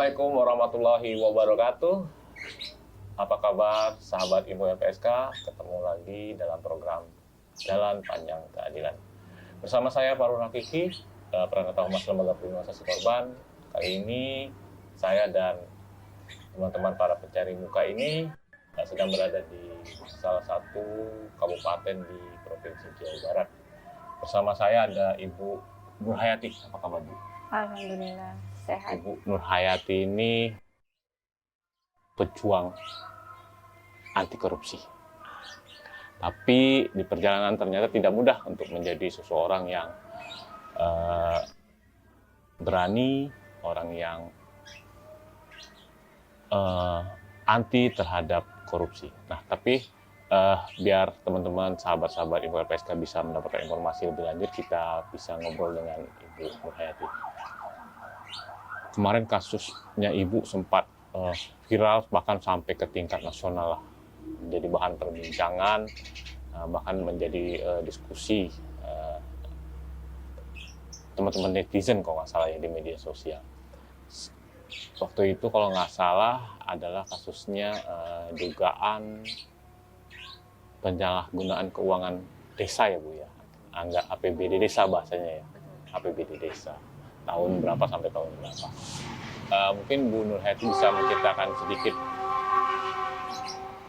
Assalamualaikum warahmatullahi wabarakatuh. Apa kabar sahabat Info LPSK? Ketemu lagi dalam program Jalan Panjang Keadilan. Bersama saya Farul Hakiki, Pranata Humas Lembaga Perlindungan Saksi Korban. Kali ini saya dan teman-teman para pencari muka ini sedang berada di salah satu kabupaten di Provinsi Jawa Barat. Bersama saya ada Ibu Nurhayati. Apa kabar, Bu? Alhamdulillah sehat. Ibu Nurhayati ini pejuang anti korupsi. Tapi di perjalanan ternyata tidak mudah untuk menjadi seseorang yang berani, orang yang anti terhadap korupsi. Nah, tapi biar teman-teman, sahabat-sahabat Info LPSK bisa mendapatkan informasi lebih lanjut, kita bisa ngobrol dengan Ibu Nurhayati. Kemarin kasusnya Ibu sempat viral bahkan sampai ke tingkat nasional lah, menjadi bahan perbincangan, bahkan menjadi diskusi teman-teman netizen kalau nggak salah ya di media sosial. Waktu itu kalau nggak salah adalah kasusnya dugaan penyalahgunaan keuangan desa ya Bu ya, anggap APBD desa bahasanya ya, APBD desa. Tahun berapa sampai tahun berapa. Mungkin Bu Nurhayati bisa menceritakan sedikit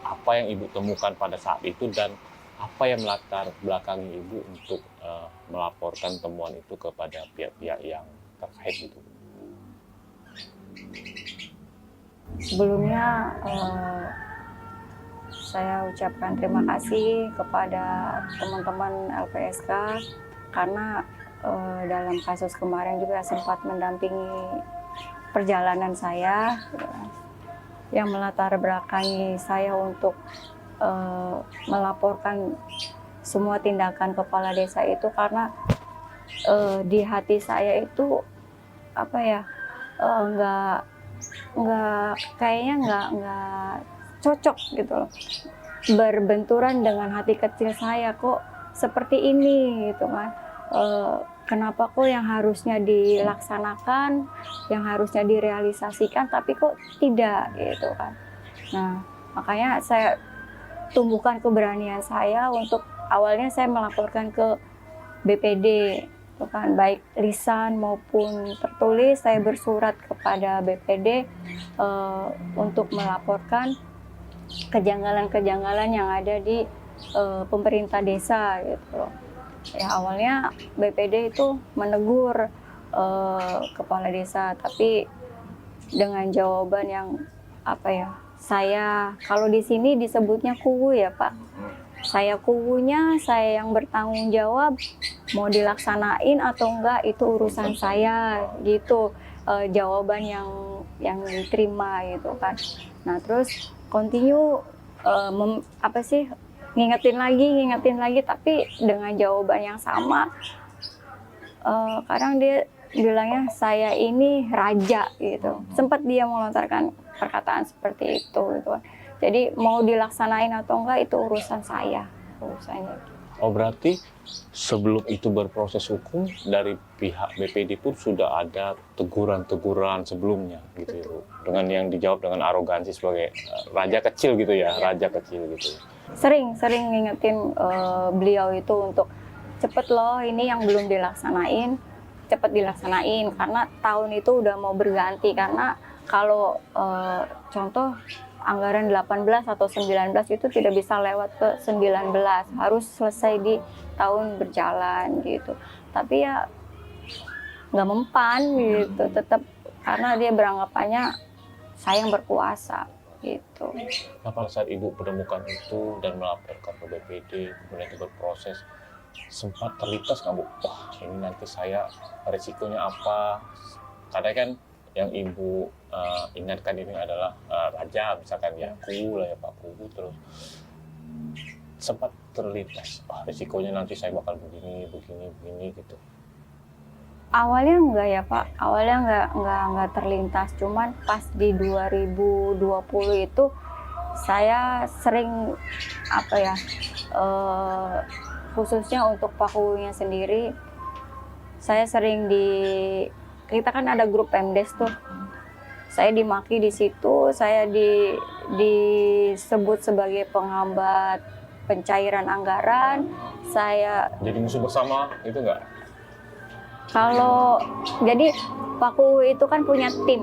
apa yang Ibu temukan pada saat itu dan apa yang melatar belakangi Ibu untuk melaporkan temuan itu kepada pihak-pihak yang terkait gitu. Sebelumnya saya ucapkan terima kasih kepada teman-teman LPSK karena dalam kasus kemarin juga sempat mendampingi perjalanan saya yang melatar belakangi saya untuk melaporkan semua tindakan kepala desa itu karena di hati saya itu apa ya, kayaknya nggak cocok gitu loh, berbenturan dengan hati kecil saya, kok seperti ini gitu kan. Kenapa kok yang harusnya dilaksanakan, yang harusnya direalisasikan, tapi kok tidak gitu kan. Nah, makanya saya tumbuhkan keberanian saya untuk awalnya saya melaporkan ke BPD, kan, baik lisan maupun tertulis. Saya bersurat kepada BPD untuk melaporkan kejanggalan-kejanggalan yang ada di pemerintah desa gitu. Ya awalnya BPD itu menegur kepala desa, tapi dengan jawaban yang apa ya, saya kalau di sini disebutnya kuwu ya Pak. Saya kuwunya, saya yang bertanggung jawab, mau dilaksanain atau enggak itu urusan saya gitu. Jawaban yang diterima gitu kan. Nah terus continue ngingetin lagi tapi dengan jawaban yang sama. Kadang dia bilangnya saya ini raja gitu. Sempat dia melontarkan perkataan seperti itu gitu. Jadi mau dilaksanain atau enggak itu urusan saya, urusannya. Oh berarti sebelum itu berproses hukum dari pihak BPD pun sudah ada teguran-teguran sebelumnya gitu ya Bu. Dengan yang dijawab dengan arogansi sebagai raja kecil gitu ya, raja kecil gitu. Sering ngingetin beliau itu untuk cepet loh, ini yang belum dilaksanain, cepet dilaksanain karena tahun itu udah mau berganti. Karena kalau contoh anggaran 18 atau 19 itu tidak bisa lewat ke 19, harus selesai di tahun berjalan gitu. Tapi ya nggak mempan gitu, tetap karena dia beranggapannya saya yang berkuasa gitu. Nah pada saat Ibu menemukan itu dan melaporkan ke BPD, kemudian itu berproses, sempat terlintas nggak Bu? Wah ini nanti saya resikonya apa? Karena kan yang Ibu ingatkan ini adalah raja, misalkan ya kuwu lah ya Pak, kuwu, terus sempat terlintas, resikonya nanti saya bakal begini gitu. Awalnya enggak ya Pak, awalnya enggak terlintas, cuman pas di 2020 itu saya sering apa ya, khususnya untuk Pakuwunya sendiri, saya sering kita kan ada grup Pemdes tuh. Saya dimaki di situ, saya disebut sebagai penghambat pencairan anggaran. Saya Jadi musuh bersama itu enggak? kalau jadi Pak Kuwu itu kan punya tim,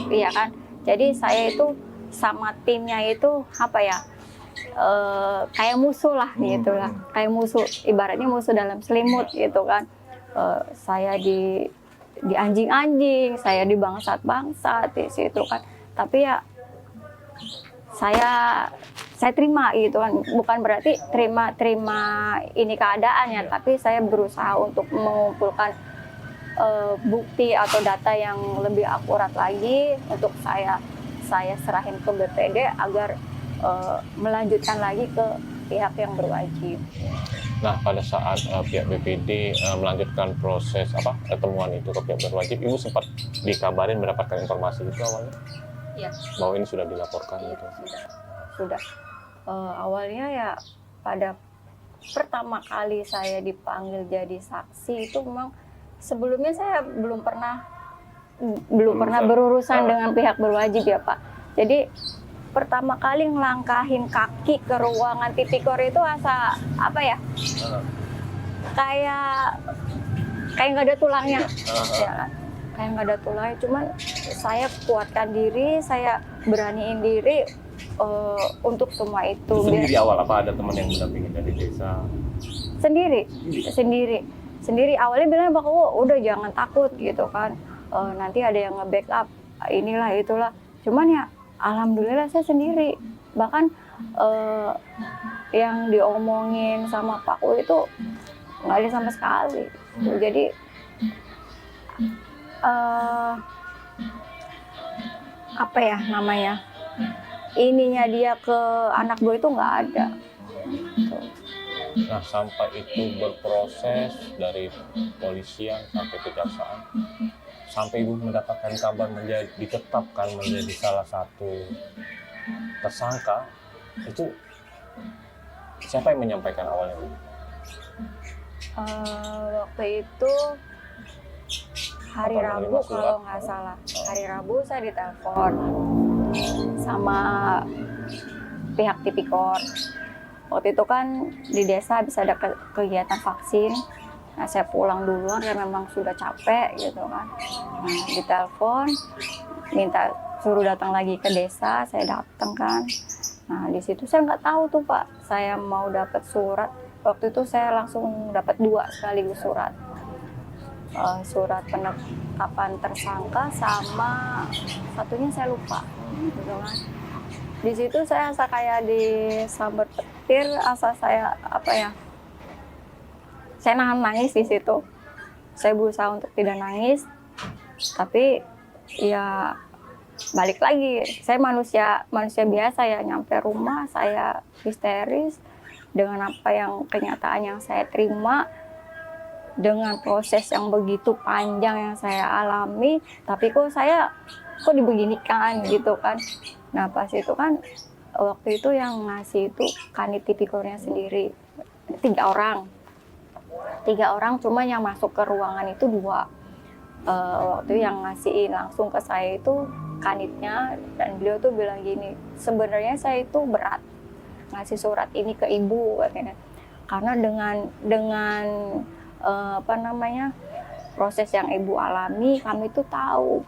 iya kan. Jadi saya itu sama timnya itu apa ya? Kayak musuh lah gitu lah, kayak musuh, ibaratnya musuh dalam selimut gitu kan. Saya di anjing-anjing, saya di bangsat-bangsat di situ kan. Tapi ya saya terima gitu kan, bukan berarti terima ini keadaannya, tapi saya berusaha untuk mengumpulkan bukti atau data yang lebih akurat lagi untuk saya serahin ke BPD agar melanjutkan lagi ke pihak yang berwajib. Nah, pada saat pihak BPD melanjutkan proses temuan itu ke pihak berwajib, Ibu sempat dikabarin mendapatkan informasi itu awalnya? Iya. Bahwa ini sudah dilaporkan gitu? Sudah. Awalnya ya pada pertama kali saya dipanggil jadi saksi itu memang sebelumnya saya belum pernah berurusan dengan pihak berwajib ya Pak. Jadi pertama kali ngelangkahin kaki ke ruangan tipikor itu asa apa ya? Kayak nggak ada tulangnya, ya kan? Kayak nggak ada tulangnya. Cuman saya kuatkan diri, saya beraniin diri untuk semua itu. Sendiri awal apa ada teman yang mendampingi dari desa? Sendiri. Awalnya bilang Pak Kuwu, udah jangan takut gitu kan. Nanti ada yang nge-backup inilah itulah. Cuman ya alhamdulillah saya sendiri. Bahkan yang diomongin sama Pak Kuwu itu nggak ada sama sekali. Jadi apa ya namanya? Ininya dia ke anak gue itu nggak ada. Nah, sampai itu berproses dari polisian sampai kejaksaan, sampai Ibu mendapatkan kabar ditetapkan menjadi salah satu tersangka, itu siapa yang menyampaikan awalnya, Bu? Waktu itu hari Rabu kalau nggak salah. Hari Rabu saya ditelepon sama pihak tipikor. Waktu itu kan di desa habis ada kegiatan vaksin. Nah, saya pulang duluan karena memang sudah capek gitu kan. Nah, ditelepon, minta suruh datang lagi ke desa, saya datang kan. Nah, di situ saya nggak tahu tuh Pak, saya mau dapat surat. Waktu itu saya langsung dapat 2 sekaligus surat. Surat penetapan tersangka sama satunya saya lupa gitu kan. Di situ saya asa kayak disambar petir, asa saya apa ya, saya nahan nangis di situ. Saya berusaha untuk tidak nangis, tapi ya balik lagi, saya manusia biasa ya, nyampe rumah saya histeris dengan apa yang kenyataan yang saya terima, dengan proses yang begitu panjang yang saya alami, tapi kok dibeginikan gitu kan. Nah pas itu kan waktu itu yang ngasih itu kanit tipikornya sendiri 3 orang, cuma yang masuk ke ruangan itu 2. Waktu yang ngasihin langsung ke saya itu kanitnya, dan beliau tuh bilang gini, sebenarnya saya itu berat ngasih surat ini ke ibu katanya, karena dengan proses yang ibu alami, kami tuh tahu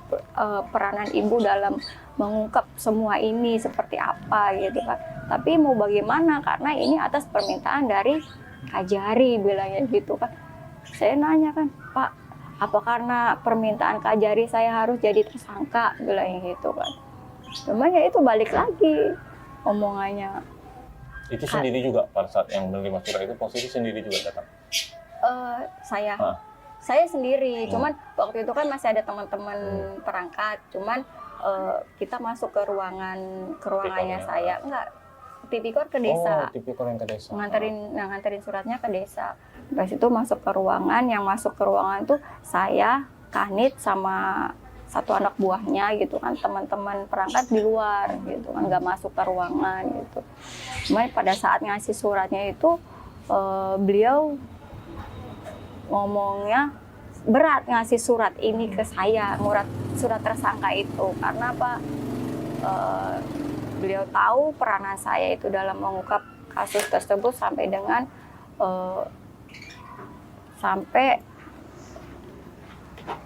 peranan ibu dalam mengungkap semua ini seperti apa gitu kan. Tapi mau bagaimana, karena ini atas permintaan dari Kajari, bilangnya gitu kan. Saya nanya kan, Pak, apa karena permintaan Kajari saya harus jadi tersangka, bilangnya gitu kan. Cuman ya itu balik lagi omongannya. Itu sendiri juga pada saat yang menerima surat itu, posisi sendiri juga datang? Saya sendiri, cuman waktu itu kan masih ada teman-teman perangkat, cuman kita masuk ke ruangannya saya, enggak, tipikor ke desa. Tipikor yang ke desa. Nganterin suratnya ke desa. Pas itu masuk ke ruangan, yang masuk ke ruangan tuh saya, kanit sama 1 anak buahnya gitu kan, teman-teman perangkat di luar gitu kan, nggak masuk ke ruangan gitu. Cuman pada saat ngasih suratnya itu beliau ngomongnya berat ngasih surat ini ke saya, sudah tersangka itu. Karena apa? Beliau tahu peranan saya itu dalam mengungkap kasus tersebut sampai dengan sampai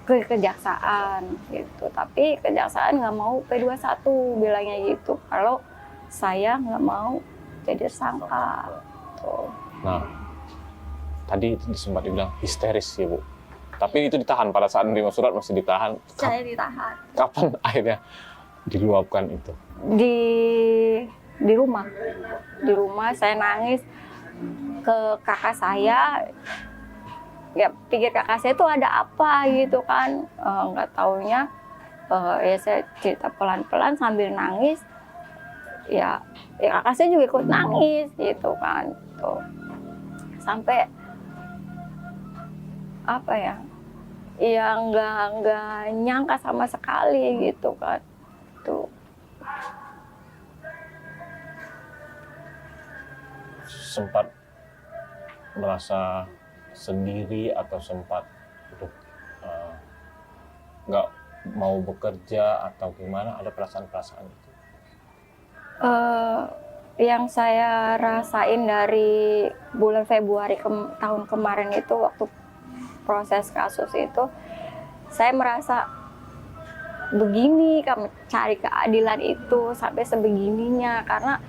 ke kejaksaan gitu. Tapi kejaksaan nggak mau P21 bilangnya gitu. Kalau saya nggak mau jadi tersangka. Tuh. Nah, tadi itu sempat dibilang histeris ya Bu. Tapi itu ditahan pada saat menerima surat masih ditahan. Saya ditahan Kapan akhirnya diluapkan itu? di rumah. Di rumah saya nangis ke kakak saya. Ya pikir kakak saya itu ada apa gitu kan. Nggak taunya ya saya cerita pelan-pelan sambil nangis. Ya kakak saya juga ikut nangis gitu kan. Tuh. Sampai apa ya? Ya nggak nyangka sama sekali gitu kan. Tuh. Sempat merasa sendiri atau sempat nggak mau bekerja atau gimana? Ada perasaan-perasaan itu? Yang saya rasain dari bulan Februari tahun kemarin itu waktu proses kasus itu, saya merasa begini kami cari keadilan itu sampai sebegininya karena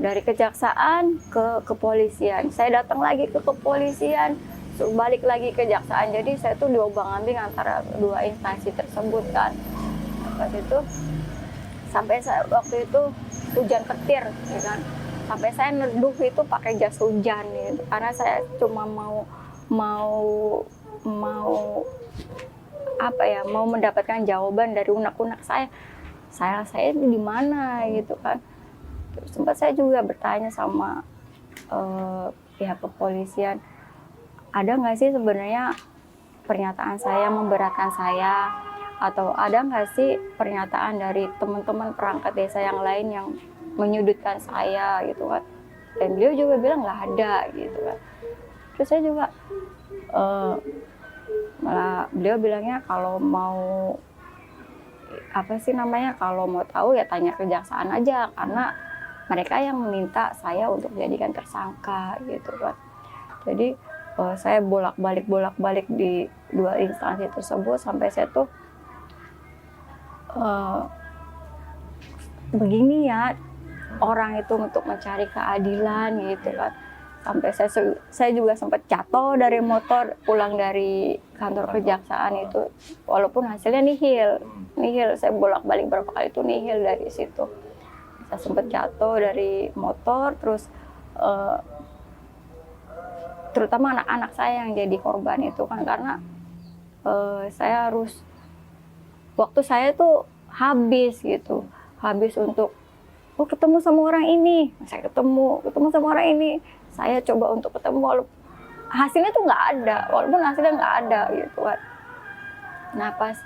dari kejaksaan ke kepolisian, saya datang lagi ke kepolisian, balik lagi ke kejaksaan, jadi saya tuh diobang-ambing antara dua instansi tersebut kan. Pas itu sampai saya waktu itu hujan petir, ya kan. Sampai saya neduh itu pakai jas hujan gitu, karena saya cuma mau apa ya, mau mendapatkan jawaban dari unek-unek saya di mana gitu kan. Terus sempat saya juga bertanya sama pihak kepolisian, ada nggak sih sebenarnya pernyataan saya memberatkan saya, atau ada nggak sih pernyataan dari teman-teman perangkat desa yang lain yang menyudutkan saya gitu kan. Dan beliau juga bilang nggak ada gitu kan. Terus saya juga malah beliau bilangnya kalau mau kalau mau tahu ya tanya kejaksaan aja, karena mereka yang meminta saya untuk dijadikan tersangka gitu kan. Jadi saya bolak-balik di dua instansi tersebut sampai saya tuh begini ya orang itu untuk mencari keadilan gitu kan. Sampai saya juga sempat jatuh dari motor pulang dari kantor kejaksaan itu, walaupun hasilnya nihil, saya bolak-balik berapa kali itu nihil dari situ. Saya sempat jatuh dari motor, terus terutama anak-anak saya yang jadi korban itu kan, karena saya harus, waktu saya tuh habis gitu, habis untuk ketemu sama orang ini, saya ketemu sama orang ini, saya coba untuk ketemu, hasilnya tuh nggak ada, walaupun hasilnya nggak ada gitu kan. Nah pas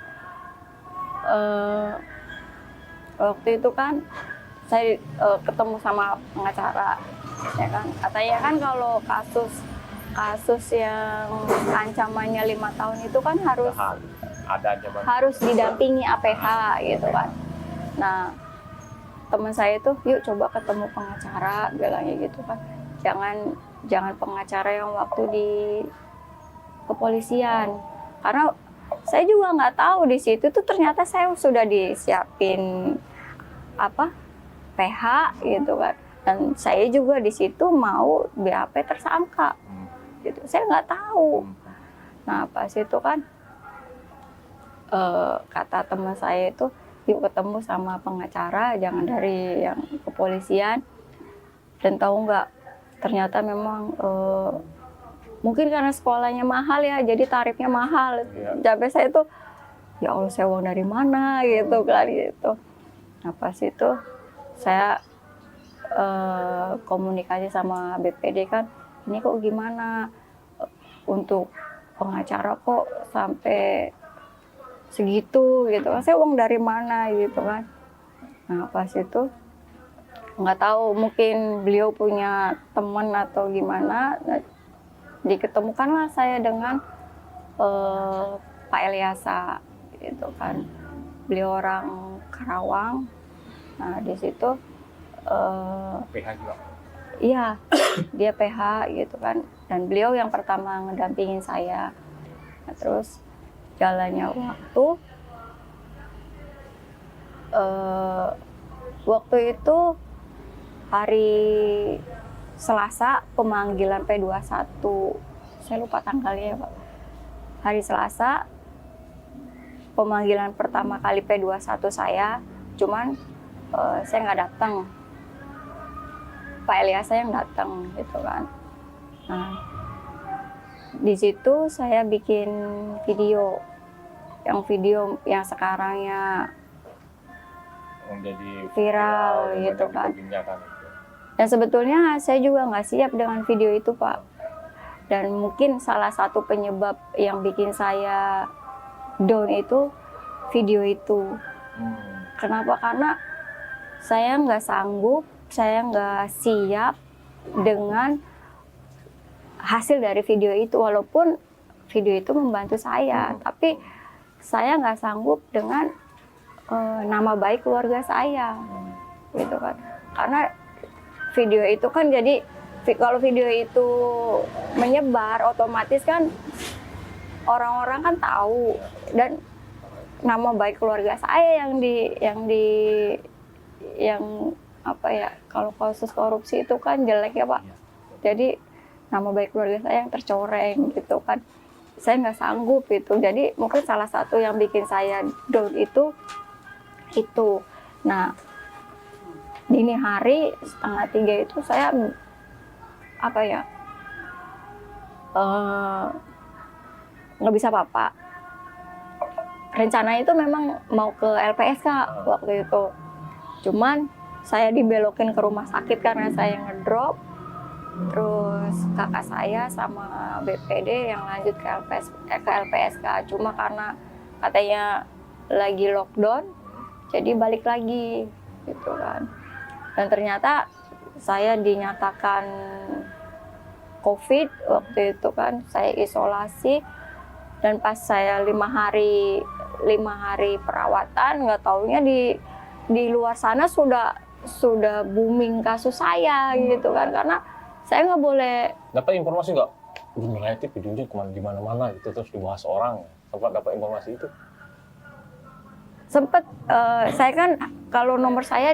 waktu itu kan saya ketemu sama pengacara, ya kan, katanya kan kalau kasus yang ancamannya 5 tahun itu kan harus didampingi APH gitu kan. Nah teman saya itu, yuk coba ketemu pengacara, bilangnya gitu kan. Jangan pengacara yang waktu di kepolisian, karena saya juga nggak tahu di situ tuh ternyata saya sudah disiapin PH gitu kan, dan saya juga di situ mau BAP tersangka gitu, saya nggak tahu. Nah pas itu kan kata teman saya itu, yuk ketemu sama pengacara, jangan dari yang kepolisian. Dan tahu nggak, ternyata memang mungkin karena sekolahnya mahal ya, jadi tarifnya mahal. Sampai saya tuh, ya Allah saya uang dari mana gitu kan gitu. Nah pas itu saya komunikasi sama BPD kan, ini kok gimana untuk pengacara kok sampai segitu gitu kan, saya uang dari mana gitu kan. Nah pas itu nggak tahu, mungkin beliau punya teman atau gimana, nah, diketemukanlah saya dengan Pak Elyasa gitu kan. Beliau orang Karawang. Nah di situ PH juga. iya dia PH gitu kan, dan beliau yang pertama ngedampingin saya. Nah, terus jalannya waktu itu hari Selasa pemanggilan P21, saya lupa tanggalnya ya Pak. Hari Selasa pemanggilan pertama kali P21 saya, cuman saya nggak datang. Pak Eliasa yang datang gitu kan. Nah, di situ saya bikin video yang sekarangnya Menjadi viral gitu kan. diperbincangkan itu. Dan sebetulnya saya juga nggak siap dengan video itu Pak. Dan mungkin salah satu penyebab yang bikin saya down itu video itu. Kenapa? Karena saya nggak sanggup, saya nggak siap dengan hasil dari video itu. Walaupun video itu membantu saya, tapi saya nggak sanggup dengan nama baik keluarga saya, gitu kan. Karena video itu kan jadi, kalau video itu menyebar, otomatis kan orang-orang kan tahu, dan nama baik keluarga saya yang apa ya, kalau kasus korupsi itu kan jelek ya Pak. Jadi nama baik keluarga saya yang tercoreng gitu kan. Saya nggak sanggup itu. Jadi mungkin salah satu yang bikin saya down itu. Nah, dini hari 2:30 itu saya apa ya, nggak bisa apa-apa. Rencana itu memang mau ke LPSK waktu itu. Cuman saya dibelokin ke rumah sakit karena saya ngedrop. Terus kakak saya sama BPD yang lanjut ke LPSK. Cuma karena katanya lagi lockdown, jadi balik lagi gitu kan. Dan ternyata saya dinyatakan COVID waktu itu kan. Saya isolasi, dan pas saya 5 hari perawatan, nggak taunya di luar sana sudah booming kasus saya gitu kan. Karena saya nggak boleh. Dapat informasi nggak? Beneran itu videonya di mana-mana gitu, terus dibahas orang. Sempat dapat informasi itu? Sempet, saya kan kalau nomor saya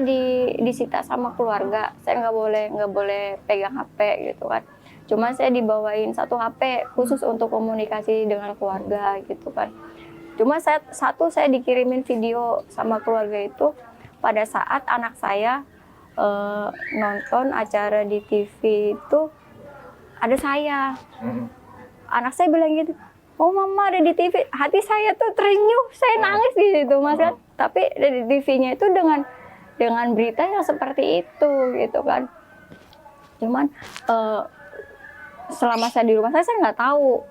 disita sama keluarga, saya nggak boleh pegang HP gitu kan. Cuma saya dibawain 1 HP khusus untuk komunikasi dengan keluarga gitu kan. Cuma saya dikirimin video sama keluarga itu pada saat anak saya nonton acara di TV itu, ada saya. Anak saya bilang gitu, "Oh mama ada di TV." Hati saya tuh terenyuh, saya nangis di situ Mas kan. Tapi di TV-nya itu dengan berita yang seperti itu gitu kan. Cuman selama saya di rumah saya nggak tahu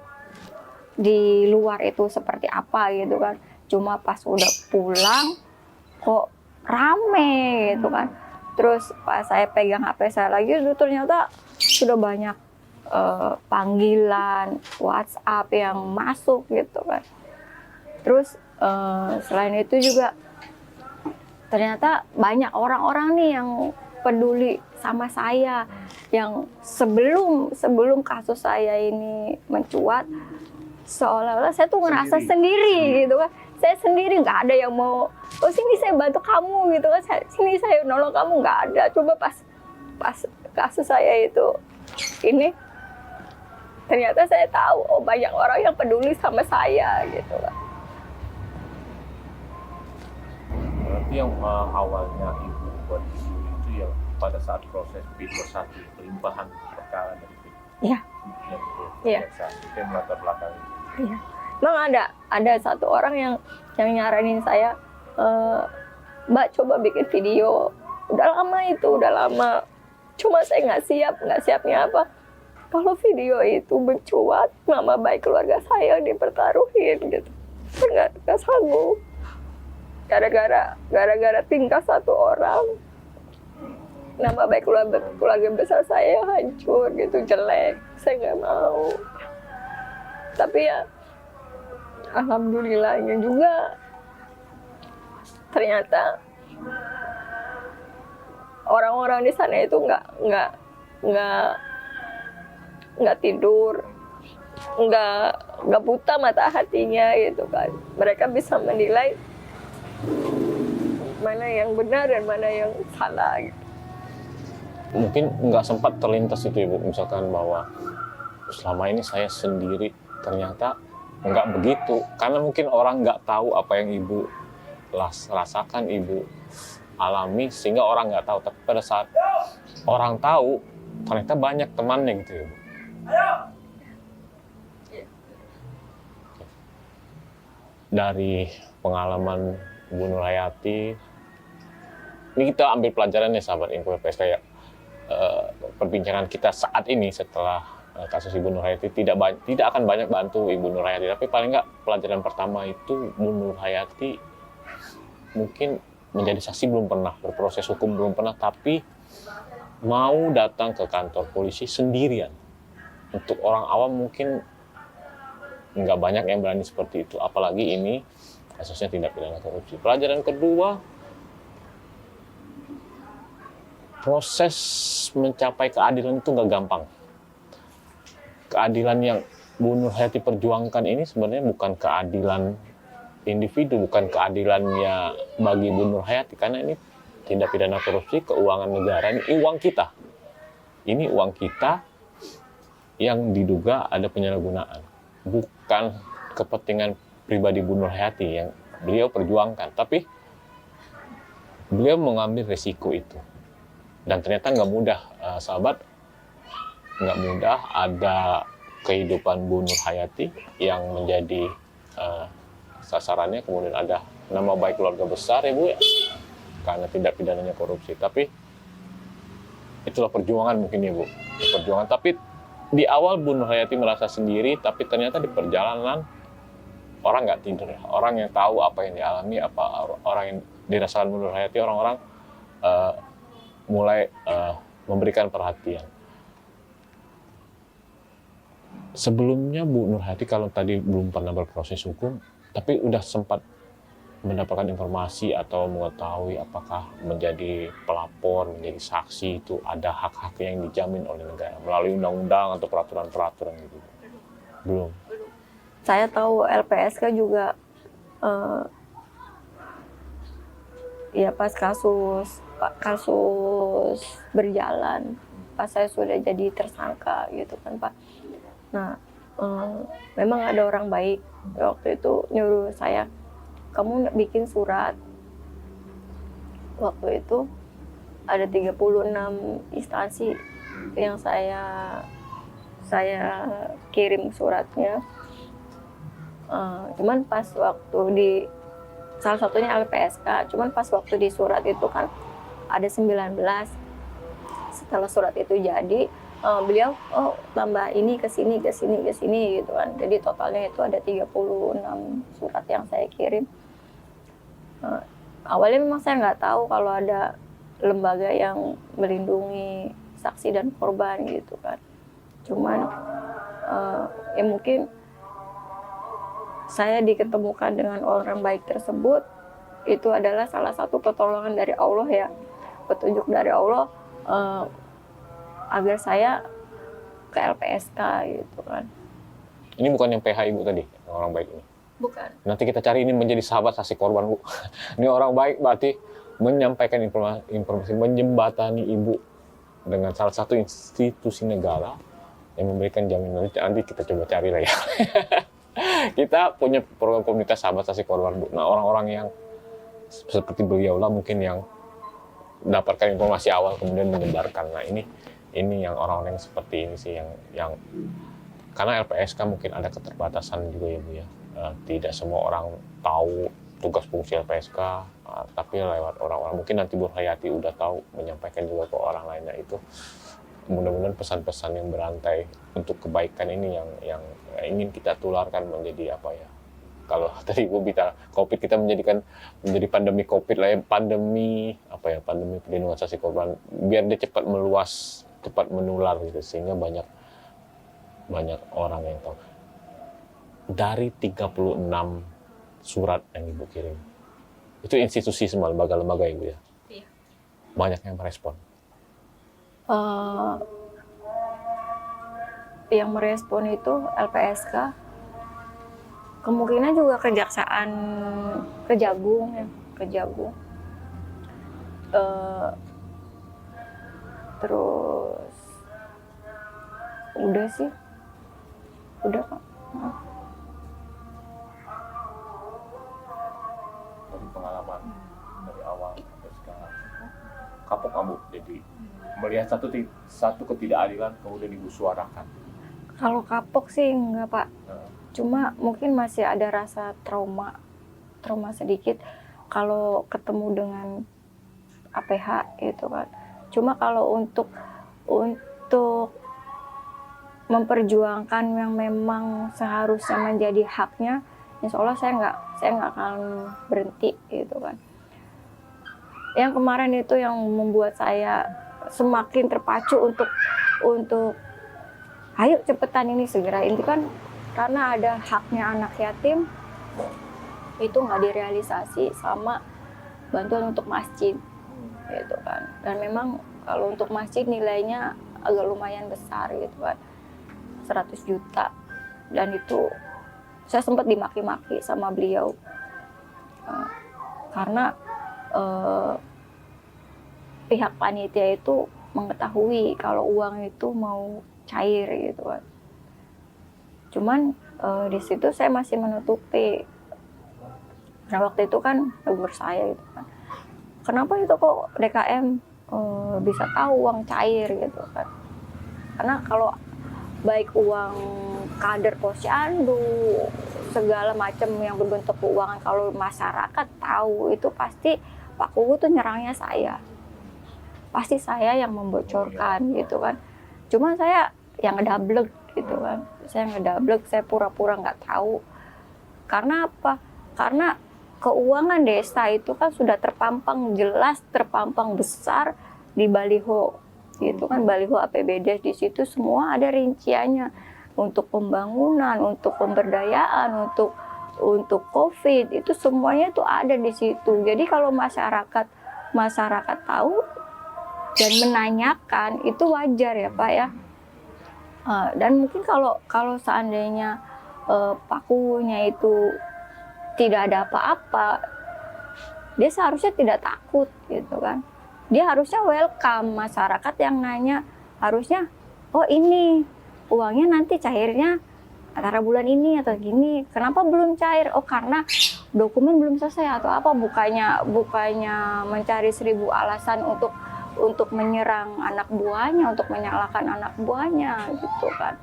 di luar itu seperti apa gitu kan. Cuma pas udah pulang kok rame gitu kan. Terus pas saya pegang HP saya lagi, itu ternyata sudah banyak panggilan WhatsApp yang masuk gitu kan. Terus selain itu juga ternyata banyak orang-orang nih yang peduli sama saya, yang sebelum kasus saya ini mencuat, seolah-olah saya tuh ngerasa sendiri gitu kan. Saya sendiri, nggak ada yang mau, "Oh sini saya bantu kamu" gitu kan, "Sini saya nolong kamu", nggak ada. Coba pas kasus saya itu ini, ternyata saya tahu, oh banyak orang yang peduli sama saya gitu kan. Berarti yang awalnya ibu buat video itu ya pada saat proses P21, pelimpahan perkara dari Iya. Iya. Itu yang latar belakang. Iya. Memang ada satu orang yang nyaranin saya, "Mbak coba bikin video." Udah lama. Cuma saya nggak siapnya apa? Kalau video itu mencuat, nama baik keluarga saya dipertaruhin gitu. Saya nggak sanggup. Gara-gara tingkah satu orang, nama baik keluarga besar saya hancur gitu, jelek. Saya nggak mau. Tapi ya alhamdulillahnya juga ternyata orang-orang di sana itu nggak tidur, nggak buta mata hatinya gitu kan. Mereka bisa menilai mana yang benar dan mana yang salah gitu. Mungkin nggak sempat terlintas itu Ibu, misalkan bahwa selama ini saya sendiri, ternyata nggak begitu. Karena mungkin orang nggak tahu apa yang Ibu rasakan, Ibu alami, sehingga orang nggak tahu. Tapi pada saat orang tahu, ternyata banyak temannya gitu Ibu. Dari pengalaman Bu Nurhayati, ini kita ambil pelajaran ya sahabat Info LPSK ya. Perbincangan kita saat ini setelah kasus Ibu Nurhayati tidak akan banyak bantu Ibu Nurhayati, tapi paling nggak pelajaran pertama itu Bu Nurhayati mungkin menjadi saksi belum pernah, berproses hukum belum pernah, tapi mau datang ke kantor polisi sendirian. Untuk orang awam mungkin nggak banyak yang berani seperti itu, apalagi ini kasusnya tindak pidana korupsi. Pelajaran kedua, proses mencapai keadilan itu nggak gampang. Keadilan yang Bu Nurhayati perjuangkan ini sebenarnya bukan keadilan individu, bukan keadilannya bagi Bu Nurhayati, karena ini tindak pidana korupsi, keuangan negara, ini uang kita. Ini uang kita yang diduga ada penyalahgunaan. Bukan kepentingan pribadi Bu Nurhayati yang beliau perjuangkan, tapi beliau mengambil resiko itu. Dan ternyata nggak mudah, sahabat, nggak mudah. Ada kehidupan Bu Nurhayati yang menjadi sasarannya, kemudian ada nama baik keluarga besar ya Bu ya, karena tindak pidananya korupsi. Tapi itulah perjuangan mungkin ya Bu, perjuangan. Tapi di awal Bu Nurhayati merasa sendiri, tapi ternyata di perjalanan orang nggak tidur ya. Orang yang tahu apa yang dialami, apa orang yang dirasakan Bu Nurhayati, orang-orang mulai memberikan perhatian. Sebelumnya Bu Nurhayati kalau tadi belum pernah berproses hukum, tapi udah sempat mendapatkan informasi atau mengetahui apakah menjadi pelapor, menjadi saksi itu ada hak-hak yang dijamin oleh negara melalui undang-undang atau peraturan-peraturan gitu. Belum. Saya tahu LPSK juga ya pas kasus berjalan, pas saya sudah jadi tersangka gitu kan Pak. Nah, memang ada orang baik waktu itu nyuruh saya, kamu bikin surat. Waktu itu ada 36 instansi yang saya kirim suratnya. Cuman pas waktu di salah satunya LPSK, cuman pas waktu di surat itu kan ada 19. Setelah surat itu jadi, beliau tambah ini ke sini gitu kan. Jadi totalnya itu ada 36 surat yang saya kirim. Awalnya memang saya nggak tahu kalau ada lembaga yang melindungi saksi dan korban gitu kan. Cuman ya mungkin saya diketemukan dengan orang baik tersebut, itu adalah salah satu pertolongan dari Allah ya, petunjuk dari Allah agar saya ke LPSK gitu kan. Ini bukan yang PH Ibu tadi, orang baik ini? Bukan. Nanti kita cari ini menjadi sahabat saksi korban Bu. Ini orang baik berarti menyampaikan informasi, menjembatani Ibu dengan salah satu institusi negara yang memberikan jaminan. Nanti kita coba cari lah ya. Kita punya program komunitas sahabat saksi korban Bu. Nah, orang-orang yang seperti beliau lah mungkin yang mendapatkan informasi awal kemudian menyebarkan. Nah, ini yang orang-orang yang seperti ini sih yang karena LPSK mungkin ada keterbatasan juga ya Bu ya. Tidak semua orang tahu tugas fungsi LPSK, tapi lewat orang-orang mungkin nanti Bu Nurhayati udah tahu, menyampaikan juga ke orang lainnya. Itu mudah-mudahan pesan-pesan yang berantai untuk kebaikan ini yang ingin kita tularkan menjadi apa ya, kalau tadi Ibu bicara COVID, kita menjadi pandemi COVID lah ya, pandemi perlindungan saksi korban, biar dia cepat meluas, cepat menular gitu, sehingga banyak orang yang tahu. Dari 36 surat yang Ibu kirim, Itu institusi semua, lembaga-lembaga Ibu ya? Iya. Banyak yang merespon? Yang merespon itu LPSK, kemungkinan juga Kejaksaan Kejagung ya, Kejagung. Terus udah sih, udah Kak. Dari pengalaman dari awal sampai sekarang, kapok kamu jadi melihat satu ketidakadilan kemudian Ibu suarakan? Kalau kapok sih enggak Pak, Nah, cuma mungkin masih ada rasa trauma sedikit kalau ketemu dengan APH gitu kan. Cuma kalau untuk memperjuangkan yang memang seharusnya menjadi haknya, insya Allah saya nggak akan berhenti gitu kan. Yang kemarin itu yang membuat saya semakin terpacu untuk ayo cepetan ini segera, ini kan karena ada haknya anak yatim itu nggak direalisasi sama bantuan untuk masjid gitu kan. Dan memang kalau untuk masjid nilainya agak lumayan besar gitu kan, 100 juta, dan itu saya sempat dimaki-maki sama beliau karena pihak panitia itu mengetahui kalau uang itu mau cair gitu kan. Cuman di situ saya masih menutupi. Nah waktu itu kan negur saya gitu kan, kenapa itu kok DKM bisa tahu uang cair gitu kan. Karena kalau baik uang kader posyandu, segala macam yang berbentuk keuangan, kalau masyarakat tahu itu pasti Pak Kugu tuh nyerangnya saya. Pasti saya yang membocorkan gitu kan. Cuma saya yang ngedablek gitu kan. Saya ngedablek, saya pura-pura nggak tahu. Karena apa? Karena keuangan desa itu kan sudah terpampang jelas, terpampang besar di baliho. Itu kan baliho APBD, di situ semua ada rinciannya untuk pembangunan, untuk pemberdayaan, untuk COVID, itu semuanya itu ada di situ. Jadi kalau masyarakat tahu dan menanyakan itu wajar ya Pak ya. Dan mungkin kalau seandainya Pakunya itu tidak ada apa-apa, dia seharusnya tidak takut gitu kan. Dia harusnya welcome, masyarakat yang nanya harusnya, oh ini uangnya nanti cairnya antara bulan ini atau gini, kenapa belum cair? Oh karena dokumen belum selesai atau apa? Bukannya mencari 1000 alasan untuk menyerang anak buahnya, untuk menyalahkan anak buahnya gitu kan.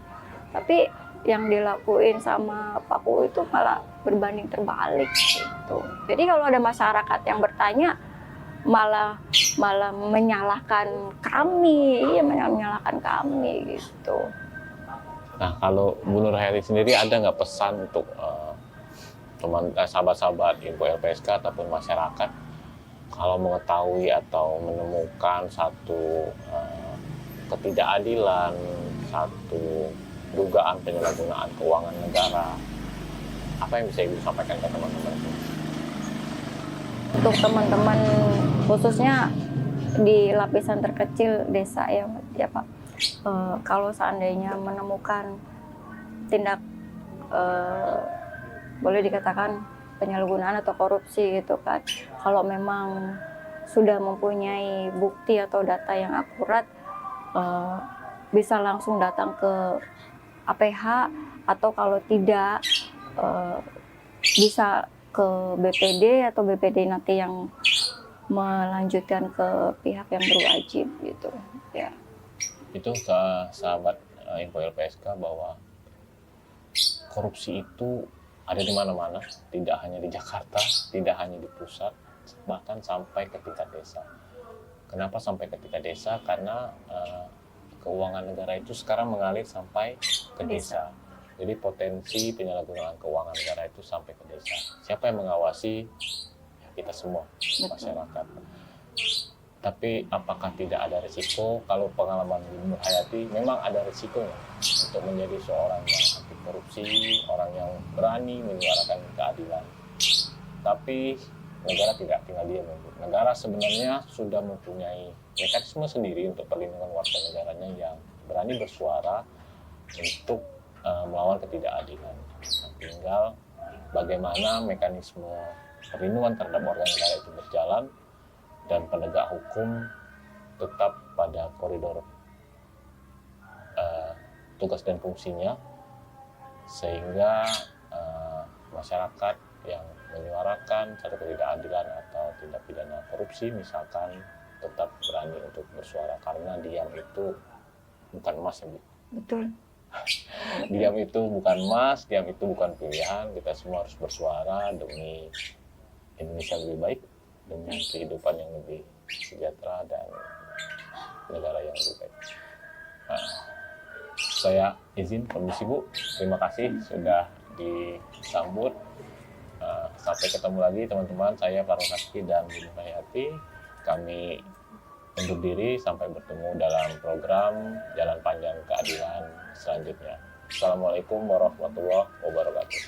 Tapi yang dilakuin sama Pak Ku itu malah berbanding terbalik gitu. Jadi kalau ada masyarakat yang bertanya malah menyalahkan kami, menyalahkan kami gitu. Nah, kalau Bu Nur Hayati sendiri ada nggak pesan untuk sahabat-sahabat info LPSK ataupun masyarakat kalau mengetahui atau menemukan satu ketidakadilan, satu dugaan penyalahgunaan keuangan negara, apa yang bisa Ibu sampaikan ke teman-teman? Untuk teman-teman khususnya di lapisan terkecil desa ya Pak, kalau seandainya menemukan tindak boleh dikatakan penyalahgunaan atau korupsi gitu kan, kalau memang sudah mempunyai bukti atau data yang akurat, bisa langsung datang ke APH, atau kalau tidak bisa ke BPD atau BPD nanti yang melanjutkan ke pihak yang berwajib gitu ya. Itu sahabat info LPSK bahwa korupsi itu ada di mana-mana, tidak hanya di Jakarta, tidak hanya di pusat, bahkan sampai ke tingkat desa. Kenapa sampai ke tingkat desa? Karena keuangan negara itu sekarang mengalir sampai ke desa. Jadi potensi penyalahgunaan keuangan negara itu sampai ke desa. Siapa yang mengawasi? Ya, kita semua, masyarakat. Tapi apakah tidak ada risiko? Kalau pengalaman Bu Nur Hayati, memang ada risikonya untuk menjadi seorang yang anti korupsi, orang yang berani menyuarakan keadilan. Tapi negara tidak tinggal diam. Negara sebenarnya sudah mempunyai mekanisme sendiri untuk perlindungan warga negaranya yang berani bersuara untuk melawan ketidakadilan. Nah, tinggal bagaimana mekanisme perlindungan terhadap warga negara itu berjalan dan penegak hukum tetap pada koridor tugas dan fungsinya, sehingga masyarakat yang menyuarakan satu ketidakadilan atau tindak pidana korupsi misalkan tetap berani untuk bersuara, karena diam itu bukan emas ya Bu. Betul. Diam itu bukan emas, diam itu bukan pilihan. Kita semua harus bersuara demi Indonesia lebih baik, demi kehidupan yang lebih sejahtera dan negara yang lebih baik. Nah, saya izin permisi Bu, terima kasih sudah disambut. Sampai ketemu lagi teman-teman, saya Farul Haski dan Bu Nur Hayati. Kami undur diri sampai bertemu dalam program Jalan Panjang Keadilan selanjutnya. Assalamualaikum warahmatullahi wabarakatuh.